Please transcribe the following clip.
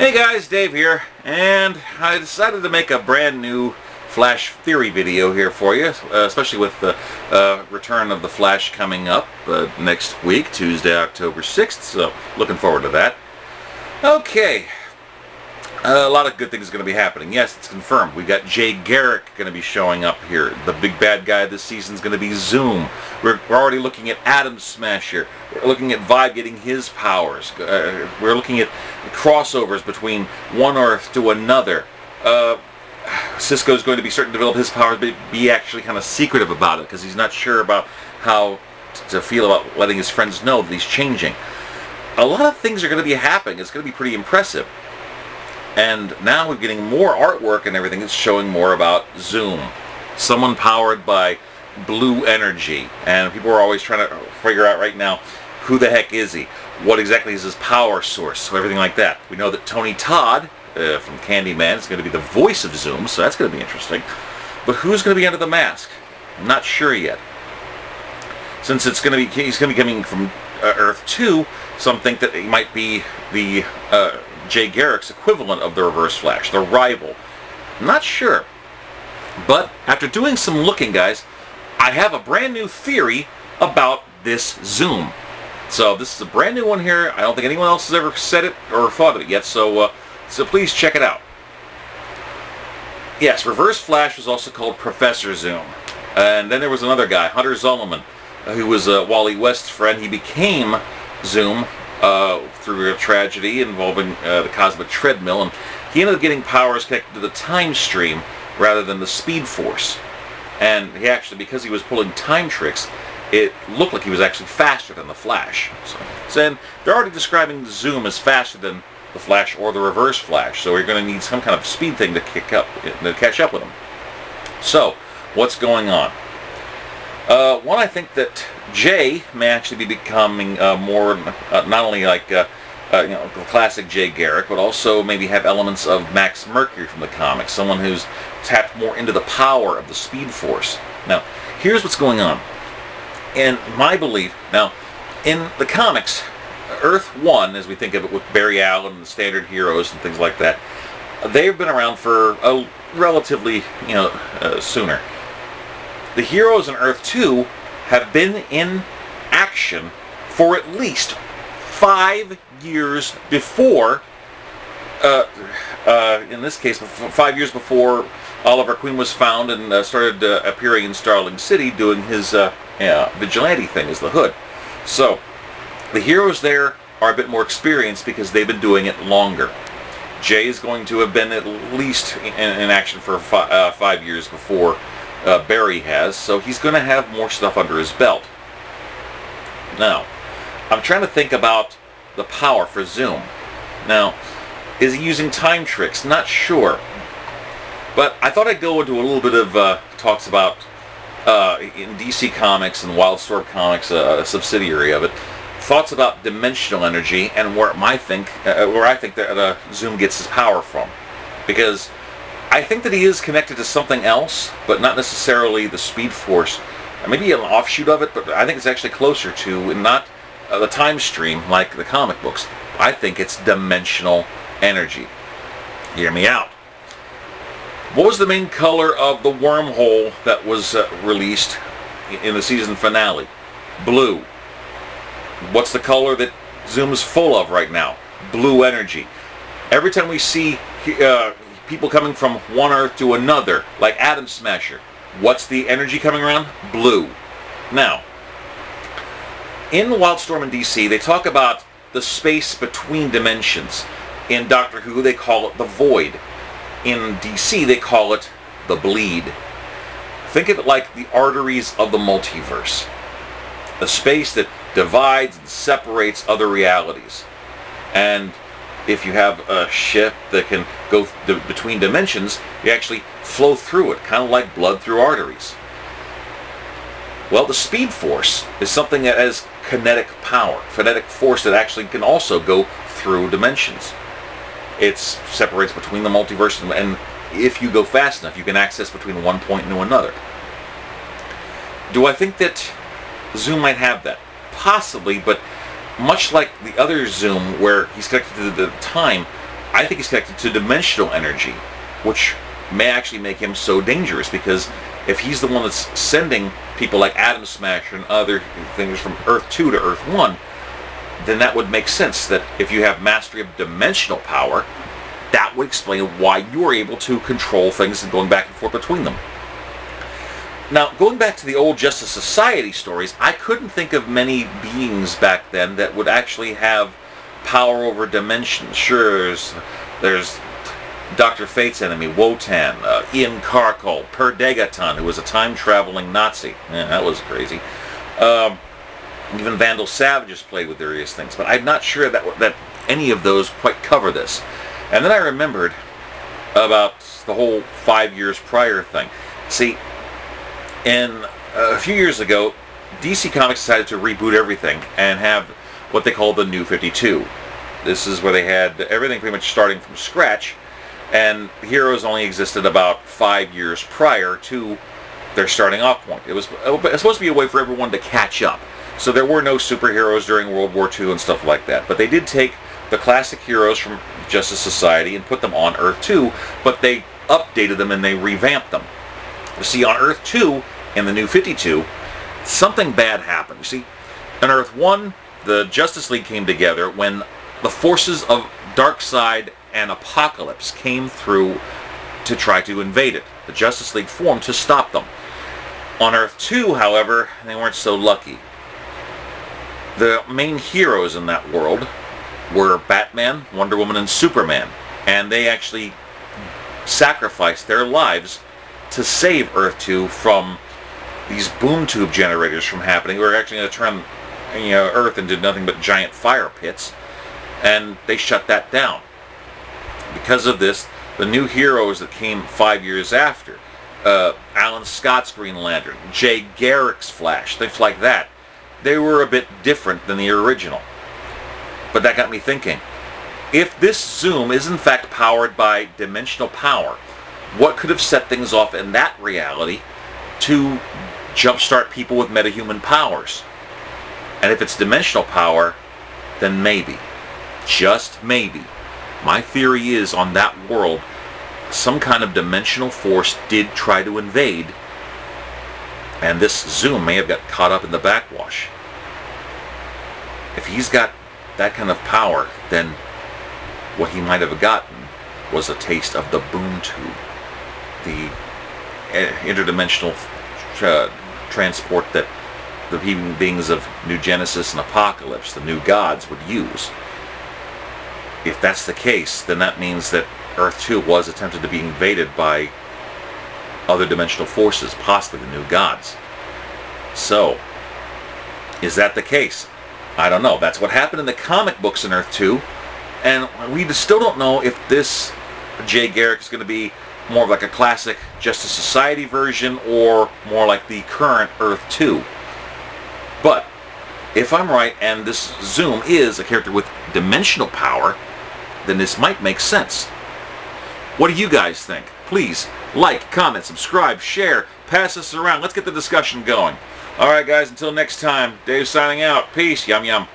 Hey guys, Dave here, and I decided to make a brand new Flash theory video here for you, especially with the return of the Flash coming up next week, Tuesday, October 6th, so looking forward to that. Okay, a lot of good things are going to be happening. Yes, it's confirmed. We've got Jay Garrick going to be showing up here. The big bad guy this season is going to be Zoom. We're already looking at Atom Smasher. We're looking at Vibe getting his powers. We're looking at crossovers between one Earth to another. Cisco's going to be starting to develop his powers, but be actually kind of secretive about it because he's not sure about how to feel about letting his friends know that he's changing. A lot of things are going to be happening. It's going to be pretty impressive. And now we're getting more artwork and everything that's showing more about Zoom. Someone powered by blue energy. And people are always trying to figure out right now, who the heck is he? What exactly is his power source? So everything like that. We know that Tony Todd from Candyman is going to be the voice of Zoom, so that's going to be interesting. But who's going to be under the mask? I'm not sure yet. Since he's going to be coming from Earth 2, some think that he might be the Jay Garrick's equivalent of the Reverse Flash, the rival. I'm not sure. But after doing some looking, guys, I have a brand new theory about this Zoom. So this is a brand new one here. I don't think anyone else has ever said it or thought of it yet, so please check it out. Yes, Reverse Flash was also called Professor Zoom. And then there was another guy, Hunter Zolomon, who was Wally West's friend. He became Zoom through a tragedy involving the Cosmic Treadmill, and he ended up getting powers connected to the Time Stream rather than the Speed Force. And he actually, because he was pulling time tricks, it looked like he was actually faster than the Flash. So they're already describing Zoom as faster than the Flash or the Reverse Flash, so we're going to need some kind of speed thing to catch up with him. So, what's going on? One, I think that Jay may actually be becoming more, not only like the classic Jay Garrick, but also maybe have elements of Max Mercury from the comics, someone who's tapped more into the power of the Speed Force. Now, here's what's going on. In my belief, now, in the comics, Earth 1, as we think of it with Barry Allen and the standard heroes and things like that, they've been around for a relatively, sooner. The heroes in Earth 2 have been in action for at least 5 years before, in this case, 5 years before Oliver Queen was found and started appearing in Starling City doing his vigilante thing as the Hood. So, the heroes there are a bit more experienced because they've been doing it longer. Jay is going to have been at least in action for 5 years before Barry has, so he's going to have more stuff under his belt. Now, I'm trying to think about the power for Zoom. Now, is he using time tricks? Not sure. But I thought I'd go into a little bit of talks about, in DC Comics and Wildstorm Comics, a subsidiary of it, thoughts about dimensional energy and where I think that Zoom gets his power from. Because I think that he is connected to something else, but not necessarily the Speed Force. Maybe an offshoot of it, but I think it's actually closer to, and not the time stream like the comic books. I think it's dimensional energy. Hear me out. What was the main color of the wormhole that was released in the season finale? Blue. What's the color that Zoom is full of right now? Blue energy. Every time we see people coming from one Earth to another, like Atom Smasher, what's the energy coming around? Blue. Now, in Wildstorm and DC, they talk about the space between dimensions. In Doctor Who, they call it the Void. In DC, they call it the Bleed. Think of it like the arteries of the multiverse. A space that divides and separates other realities. And if you have a ship that can go between dimensions, you actually flow through it, kind of like blood through arteries. Well, the Speed Force is something that has kinetic power, kinetic force that actually can also go through dimensions. It separates between the multiverse, and if you go fast enough, you can access between one point and another. Do I think that Zoom might have that? Possibly, but much like the other Zoom where he's connected to the time, I think he's connected to dimensional energy, which may actually make him so dangerous, because if he's the one that's sending people like Atom Smasher and other things from Earth 2 to Earth 1, then that would make sense that if you have mastery of dimensional power, that would explain why you are able to control things and going back and forth between them. Now, going back to the old Justice Society stories, I couldn't think of many beings back then that would actually have power over dimensions. Sure, there's Dr. Fate's enemy, Wotan, Ian Karkle, Per-Degaton, who was a time-traveling Nazi. Yeah, that was crazy. Even Vandal Savages played with various things, but I'm not sure that any of those quite cover this. And then I remembered about the whole 5 years prior thing. See, a few years ago, DC Comics decided to reboot everything and have what they call the New 52. This is where they had everything pretty much starting from scratch, and Heroes only existed about 5 years prior to their starting off point. It was supposed to be a way for everyone to catch up. So there were no superheroes during World War II and stuff like that. But they did take the classic heroes from Justice Society and put them on Earth 2, but they updated them and they revamped them. You see, on Earth 2, in the New 52, something bad happened. You see, on Earth 1, the Justice League came together when the forces of Darkseid and Apocalypse came through to try to invade it. The Justice League formed to stop them. On Earth 2, however, they weren't so lucky. The main heroes in that world were Batman, Wonder Woman, and Superman, and they actually sacrificed their lives to save Earth 2 from these boom tube generators from happening. We were actually going to turn Earth into nothing but giant fire pits, and they shut that down. Because of this, the new heroes that came 5 years after, Alan Scott's Green Lantern, Jay Garrick's Flash, things like that, they were a bit different than the original. But that got me thinking, if this Zoom is in fact powered by dimensional power, what could have set things off in that reality to jumpstart people with metahuman powers? And if it's dimensional power, then maybe, just maybe, my theory is on that world, some kind of dimensional force did try to invade, and this Zoom may have got caught up in the backwash. If he's got that kind of power, then what he might have gotten was a taste of the boom tube, the interdimensional transport that the human beings of New Genesis and Apocalypse, the new gods, would use. If that's the case, then that means that Earth 2 was attempted to be invaded by other dimensional forces, possibly the new gods. So, is that the case? I don't know. That's what happened in the comic books in Earth 2, and we still don't know if this Jay Garrick is going to be more of like a classic Justice Society version or more like the current Earth 2. But if I'm right and this Zoom is a character with dimensional power, then this might make sense. What do you guys think? Please like, comment, subscribe, share, pass this around. Let's get the discussion going. Alright guys, until next time, Dave signing out. Peace. Yum yum.